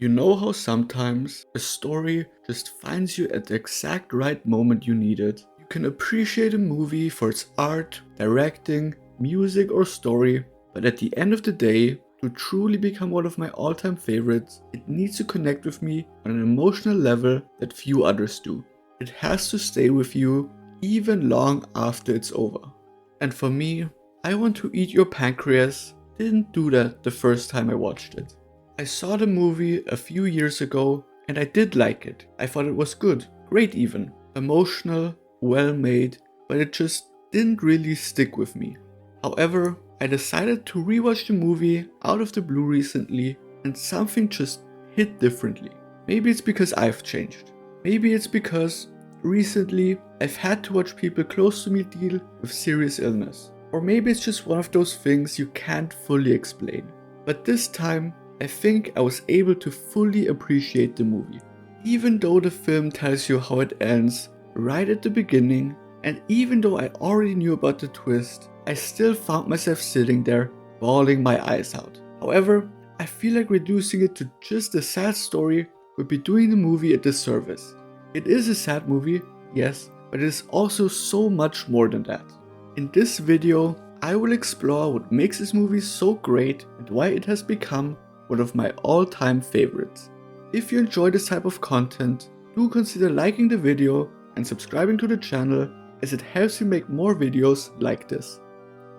You know how sometimes a story just finds you at the exact right moment you need it? You can appreciate a movie for its art, directing, music or story, but at the end of the day, to truly become one of my all-time favorites, it needs to connect with me on an emotional level that few others do. It has to stay with you even long after it's over. And for me, I Want to Eat Your Pancreas didn't do that the first time I watched it. I saw the movie a few years ago and I did like it. I thought it was good, great even, emotional, well made, but it just didn't really stick with me. However, I decided to rewatch the movie out of the blue recently and something just hit differently. Maybe it's because I've changed. Maybe it's because recently I've had to watch people close to me deal with serious illness. Or maybe it's just one of those things you can't fully explain. But this time, I think I was able to fully appreciate the movie. Even though the film tells you how it ends right at the beginning, and even though I already knew about the twist, I still found myself sitting there, bawling my eyes out. However, I feel like reducing it to just a sad story would be doing the movie a disservice. It is a sad movie, yes, but it is also so much more than that. In this video, I will explore what makes this movie so great and why it has become one of my all-time favorites. If you enjoy this type of content, do consider liking the video and subscribing to the channel as it helps me make more videos like this.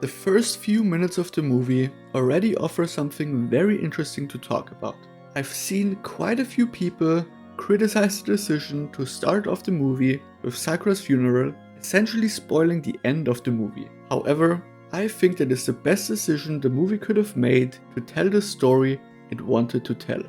The first few minutes of the movie already offer something very interesting to talk about. I've seen quite a few people criticize the decision to start off the movie with Sakura's funeral, essentially spoiling the end of the movie. However, I think that is the best decision the movie could have made to tell the story it wanted to tell.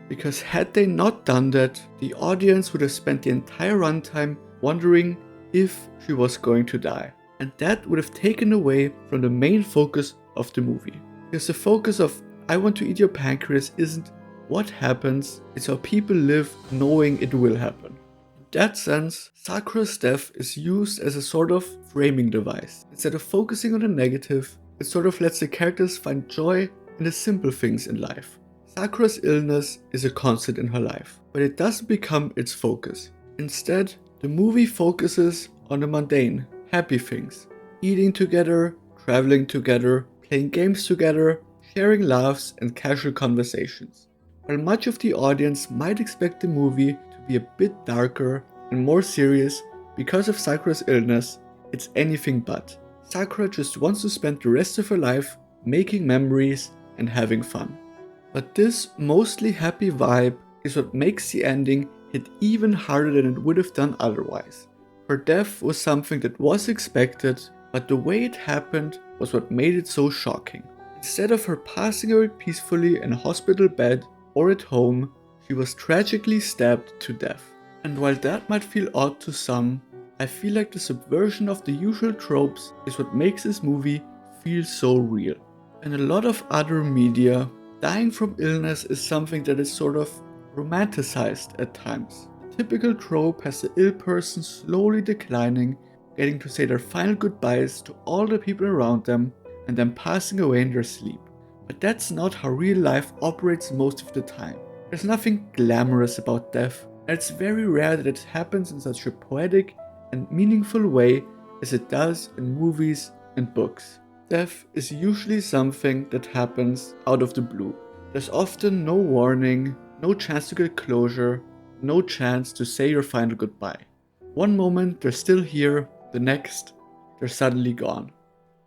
Because had they not done that, the audience would have spent the entire runtime wondering if she was going to die. And that would have taken away from the main focus of the movie. Because the focus of I Want to Eat Your Pancreas isn't what happens, it's how people live knowing it will happen. In that sense, Sakura's death is used as a sort of framing device. Instead of focusing on the negative, it sort of lets the characters find joy in the simple things in life. Sakura's illness is a constant in her life, but it doesn't become its focus. Instead, the movie focuses on the mundane, happy things. Eating together, traveling together, playing games together, sharing laughs and casual conversations. While much of the audience might expect the movie to be a bit darker and more serious because of Sakura's illness, it's anything but. Sakura just wants to spend the rest of her life making memories and having fun. But this mostly happy vibe is what makes the ending hit even harder than it would have done otherwise. Her death was something that was expected, but the way it happened was what made it so shocking. Instead of her passing away peacefully in a hospital bed or at home, she was tragically stabbed to death. And while that might feel odd to some, I feel like the subversion of the usual tropes is what makes this movie feel so real. In a lot of other media, dying from illness is something that is sort of romanticized at times. The typical trope has the ill person slowly declining, getting to say their final goodbyes to all the people around them, and then passing away in their sleep. But that's not how real life operates most of the time. There's nothing glamorous about death, and it's very rare that it happens in such a poetic and meaningful way as it does in movies and books. Death is usually something that happens out of the blue. There's often no warning, no chance to get closure, no chance to say your final goodbye. One moment they're still here, the next they're suddenly gone.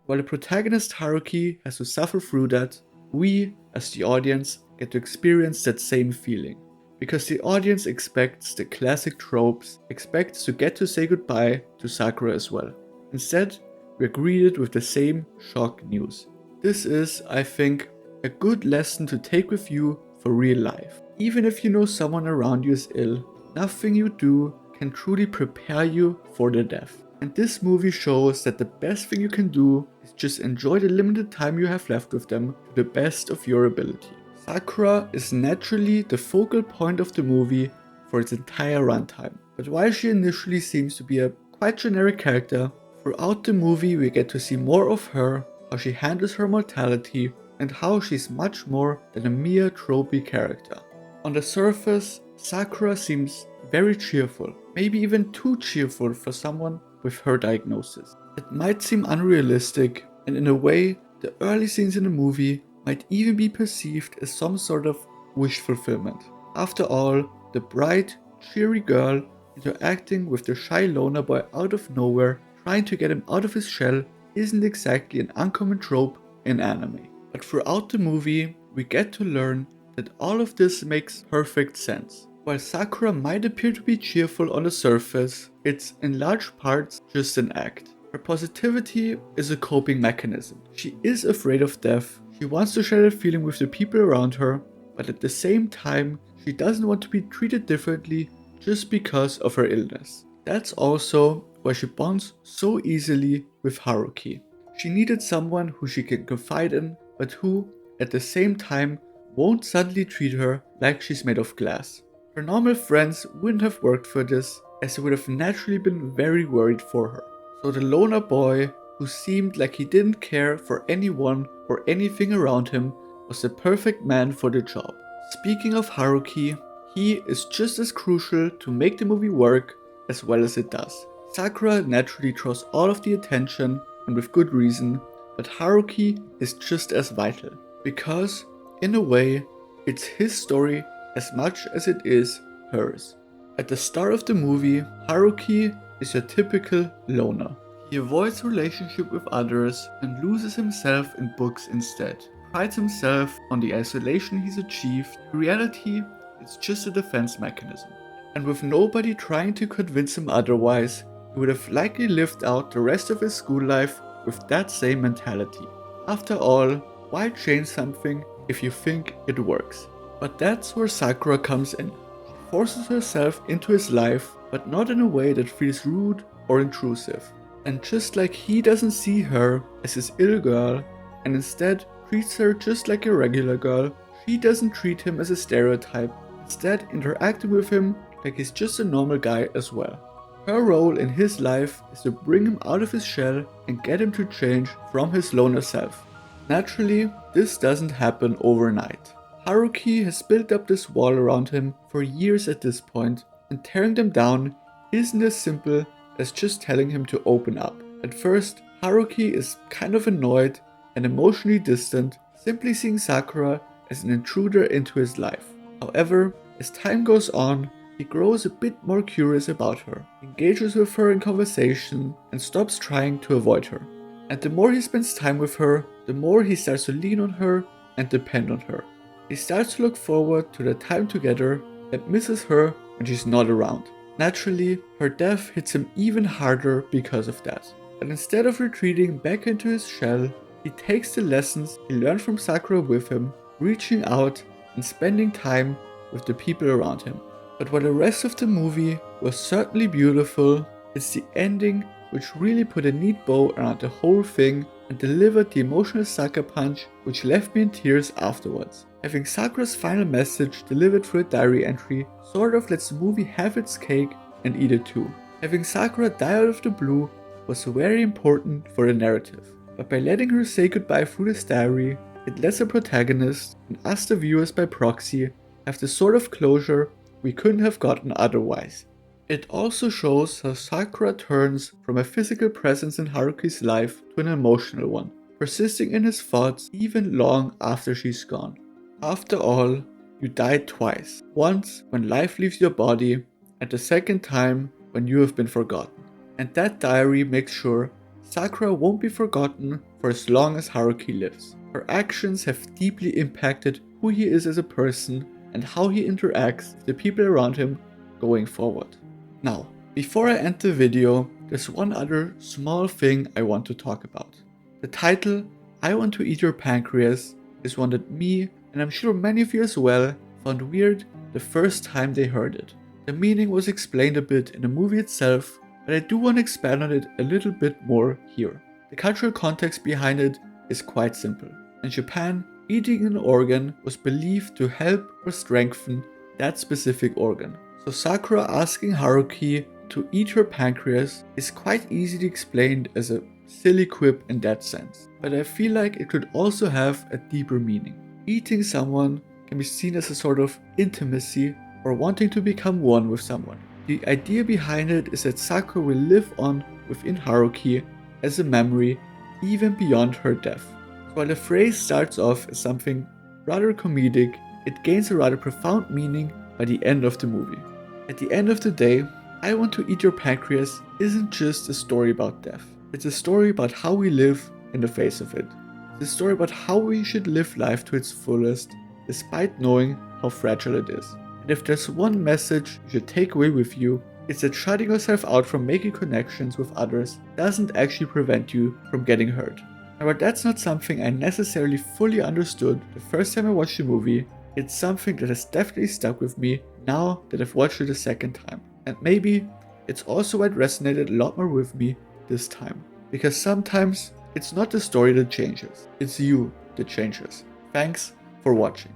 While the protagonist Haruki has to suffer through that, we, as the audience, get to experience that same feeling. Because the audience expects the classic tropes, expects to get to say goodbye to Sakura as well. Instead, we're greeted with the same shock news. This is, I think, a good lesson to take with you for real life. Even if you know someone around you is ill, nothing you do can truly prepare you for their death. And this movie shows that the best thing you can do is just enjoy the limited time you have left with them to the best of your ability. Sakura is naturally the focal point of the movie for its entire runtime. But while she initially seems to be a quite generic character, throughout the movie we get to see more of her, how she handles her mortality, and how she's much more than a mere tropey character. On the surface, Sakura seems very cheerful, maybe even too cheerful for someone with her diagnosis. It might seem unrealistic, and in a way, the early scenes in the movie might even be perceived as some sort of wish fulfillment. After all, the bright, cheery girl interacting with the shy loner boy out of nowhere, trying to get him out of his shell, isn't exactly an uncommon trope in anime. But throughout the movie, we get to learn that all of this makes perfect sense. While Sakura might appear to be cheerful on the surface, it's in large parts just an act. Her positivity is a coping mechanism. She is afraid of death, she wants to share that feeling with the people around her, but at the same time, she doesn't want to be treated differently just because of her illness. That's also why she bonds so easily with Haruki. She needed someone who she can confide in, but who, at the same time, won't suddenly treat her like she's made of glass. Her normal friends wouldn't have worked for this, as they would have naturally been very worried for her. So the loner boy, who seemed like he didn't care for anyone or anything around him, was the perfect man for the job. Speaking of Haruki, he is just as crucial to make the movie work as well as it does. Sakura naturally draws all of the attention, and with good reason, but Haruki is just as vital, because, in a way, it's his story as much as it is hers. At the start of the movie, Haruki is your typical loner. He avoids relationship with others and loses himself in books instead. Prides himself on the isolation he's achieved. In reality, it's just a defense mechanism. And with nobody trying to convince him otherwise, he would have likely lived out the rest of his school life with that same mentality. After all, why change something if you think it works? But that's where Sakura comes in. She forces herself into his life, but not in a way that feels rude or intrusive. And just like he doesn't see her as his ill girl, and instead treats her just like a regular girl, she doesn't treat him as a stereotype, instead interacting with him like he's just a normal guy as well. Her role in his life is to bring him out of his shell and get him to change from his loner self. Naturally, this doesn't happen overnight. Haruki has built up this wall around him for years at this point, and tearing them down isn't as simple as just telling him to open up. At first, Haruki is kind of annoyed and emotionally distant, simply seeing Sakura as an intruder into his life. However, as time goes on, he grows a bit more curious about her, engages with her in conversation, and stops trying to avoid her. And the more he spends time with her, the more he starts to lean on her and depend on her. He starts to look forward to the time together and misses her when she's not around. Naturally, her death hits him even harder because of that. But instead of retreating back into his shell, he takes the lessons he learned from Sakura with him, reaching out and spending time with the people around him. But while the rest of the movie was certainly beautiful, it's the ending which really put a neat bow around the whole thing and delivered the emotional sucker punch which left me in tears afterwards. Having Sakura's final message delivered through a diary entry sort of lets the movie have its cake and eat it too. Having Sakura die out of the blue was very important for the narrative, but by letting her say goodbye through this diary, it lets the protagonist, and us the viewers by proxy, have the sort of closure we couldn't have gotten otherwise. It also shows how Sakura turns from a physical presence in Haruki's life to an emotional one, persisting in his thoughts even long after she's gone. After all, you died twice. Once when life leaves your body, and the second time when you have been forgotten. And that diary makes sure Sakura won't be forgotten for as long as Haruki lives. Her actions have deeply impacted who he is as a person and how he interacts with the people around him going forward. Now, before I end the video, there's one other small thing I want to talk about. The title, I Want to Eat Your Pancreas, is one that me, and I'm sure many of you as well, found weird the first time they heard it. The meaning was explained a bit in the movie itself, but I do want to expand on it a little bit more here. The cultural context behind it is quite simple. In Japan, eating an organ was believed to help or strengthen that specific organ. So Sakura asking Haruki to eat her pancreas is quite easily explained as a silly quip in that sense, but I feel like it could also have a deeper meaning. Eating someone can be seen as a sort of intimacy or wanting to become one with someone. The idea behind it is that Sakura will live on within Haruki as a memory even beyond her death. While the phrase starts off as something rather comedic, it gains a rather profound meaning by the end of the movie. At the end of the day, I Want to Eat Your Pancreas isn't just a story about death. It's a story about how we live in the face of it. It's a story about how we should live life to its fullest, despite knowing how fragile it is. And if there's one message you should take away with you, it's that shutting yourself out from making connections with others doesn't actually prevent you from getting hurt. However, that's not something I necessarily fully understood the first time I watched the movie. It's something that has definitely stuck with me now that I've watched it a second time. And maybe it's also why it resonated a lot more with me this time. Because sometimes it's not the story that changes, it's you that changes. Thanks for watching.